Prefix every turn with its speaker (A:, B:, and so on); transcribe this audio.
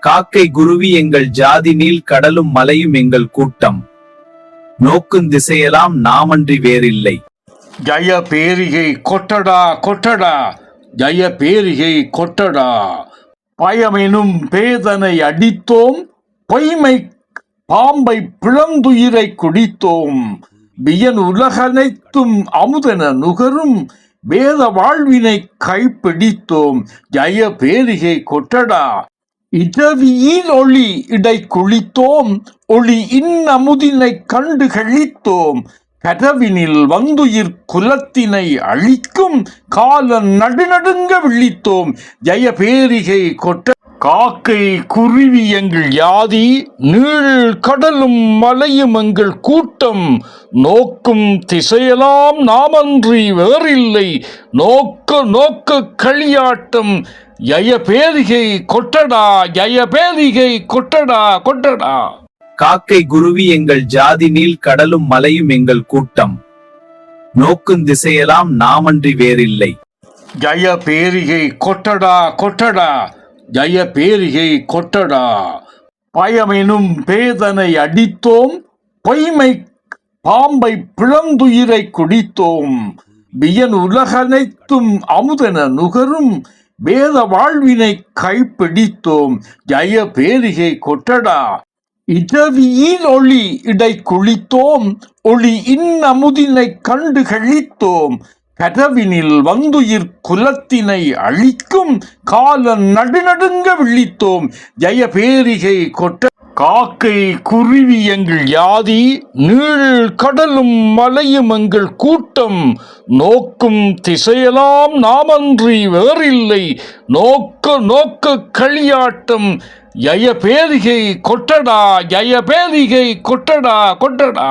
A: காக்கை குருவி எங்கள் ஜாதி நீள் கடலும் மலையும் எங்கள் கூட்டம். நோக்குந் திசையெல்லாம் நாமன்றி வேறில்லை.
B: ஜய பேரிகை கொட்டடா கொட்டடா, ஜய பேரிகை கொட்டடா. பயமெனும் பேதனை அடித்தோம், பொய்மை பாம்பை பிளந்துயிரை குடித்தோம். வியன் உலகனைத்தும் அமுதென நுகரும், வேத வாழ்வினை கைப்பிடித்தோம். ஜய பேரிகை கொட்டடா. இரவியின் ஒளி இடை குளித்தோம், ஒளி இன்னமுதினை கண்டு கழித்தோம். கதவினில் வந்துயிர் குலத்தினை அழிக்கும், காலன் நடுநடுங்க விழித்தோம். ஜய பேரிகை கொட்ட. காக்கை குருவி எங்கள் யாதி, நீள் கடலும் மலையும் எங்கள் கூட்டம். நோக்கும் திசையெல்லாம் நாமன்றி வேறில்லை, நோக்க நோக்க களியாட்டம். ஜய பேரிகை கொட்டடா, ஜய பேரிகை கொட்டடா கொட்டடா.
A: காக்கை குருவி எங்கள் ஜாதி நீள் கடலும் மலையும் எங்கள் கூட்டம். நோக்குந் திசையெல்லாம் நாமன்றி வேறில்லை.
B: ஜய பேரிகை கொட்டடா கொட்டடா, ஜய பேரிகை கொட்டடா. பயமெனும் பேதனை அடித்தோம், பொய்மை பாம்பை பிளந்துயிரை குடித்தோம். வியன் உலகனைத்தும் அமுதென நுகரும், வேத வாழ்வினை கைப்பிடித்தோம். ஜய பேரிகை கொட்டடா. இரவியின் ஒளி இடை குளித்தோம், ஒளி இன்னமுதினை கண்டு கழித்தோம். கதவினில் வந்துயிர் குலத்தினை அழிக்கும், காலன் நடுநடுங்க விழித்தோம். ஜய பேரிகை கொட்ட. காக்கை குருவி எங்கள் யாதி, நீள் கடலும் மலையும் எங்கள் கூட்டம். நோக்கும் திசையெல்லாம் நாமன்றி வேறில்லை, நோக்க நோக்க களியாட்டம். ஜய பேரிகை கொட்டடா, ஜய பேரிகை கொட்டடா கொட்டடா.